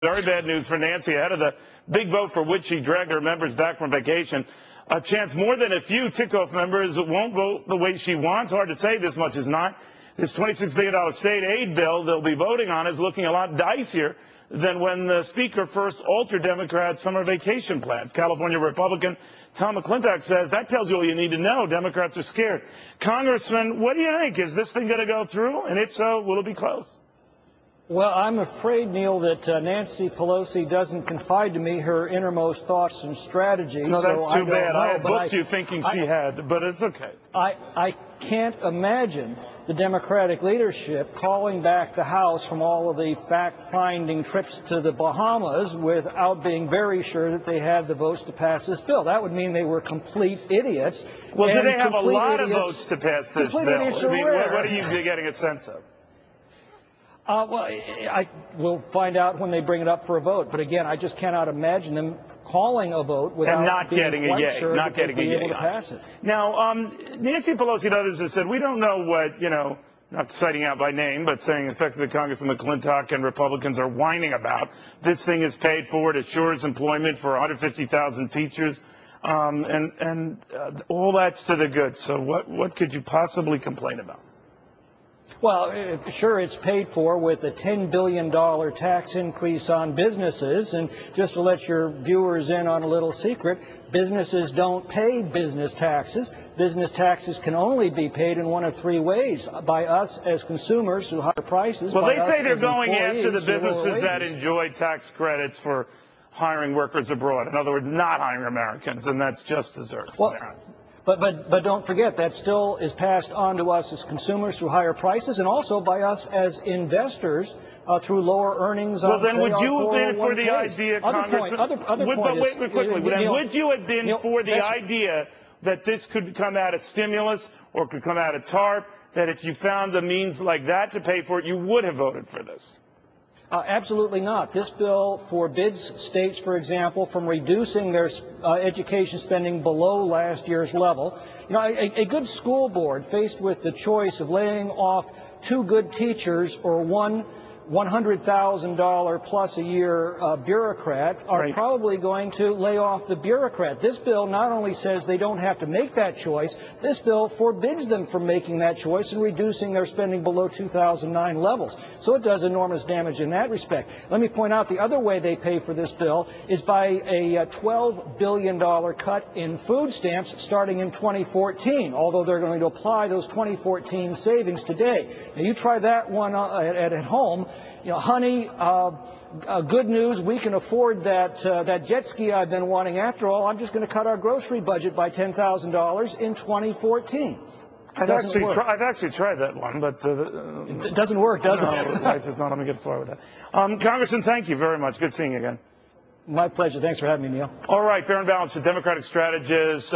Very bad news for Nancy ahead of the big vote for which she dragged her members back from vacation. A chance more than a few ticked-off members won't vote the way she wants. Hard to say this much is not. This $26 billion state aid bill they'll be voting on is looking a lot dicier than when the speaker first altered Democrats' summer vacation plans. California Republican Tom McClintock says that tells you all you need to know. Democrats are scared. Congressman, what do you think? Is this thing going to go through? And if so, will it be close? Well, I'm afraid, Neil, that Nancy Pelosi doesn't confide to me her innermost thoughts and strategies. No, that's too bad. I had booked you thinking she had, but it's okay. I can't imagine the Democratic leadership calling back the House from all of the fact-finding trips to the Bahamas without being very sure that they had the votes to pass this bill. That would mean they were complete idiots. Well, do they have a lot of votes to pass this bill? I mean, what are you getting a sense of? Well, we'll find out when they bring it up for a vote. But again, I just cannot imagine them calling a vote without not getting a yay, sure not getting a yay able to pass it. Now, Nancy Pelosi and others have said we don't know what, not citing out by name, but saying effectively Congressman McClintock and Republicans are whining about. This thing is paid for. It assures employment for 150,000 teachers, and all that's to the good. So what could you possibly complain about? Well, sure, it's paid for with a $10 billion tax increase on businesses. And just to let your viewers in on a little secret, businesses don't pay business taxes. Business taxes can only be paid in one of three ways: by us as consumers through higher prices. Well, they say they're going after the businesses that enjoy tax credits for hiring workers abroad. In other words, not hiring Americans, and that's just desserts. Well, But don't forget, that still is passed on to us as consumers through higher prices, and also by us as investors through lower earnings. Well, then would you have been for the idea, Congressman? Would you have been for the idea that this could come out of stimulus or could come out of TARP, that if you found a means like that to pay for it, you would have voted for this? Absolutely not. This bill forbids states, for example, from reducing their education spending below last year's level. A good school board faced with the choice of laying off 2 good teachers or one $100,000 plus a year bureaucrat are probably going to lay off the bureaucrat. This bill not only says they don't have to make that choice, this bill forbids them from making that choice and reducing their spending below 2009 levels. So it does enormous damage in that respect. Let me point out the other way they pay for this bill is by a $12 billion cut in food stamps starting in 2014, although they're going to apply those 2014 savings today. Now, you try that one at home. Honey, good news, we can afford that jet ski I've been wanting. After all, I'm just going to cut our grocery budget by $10,000 in 2014. I've actually tried that one, but it doesn't work, does it? No, life is not. I'm going to get far with that. Congressman, thank you very much. Good seeing you again. My pleasure. Thanks for having me, Neil. All right, fair and balanced. The Democratic strategist.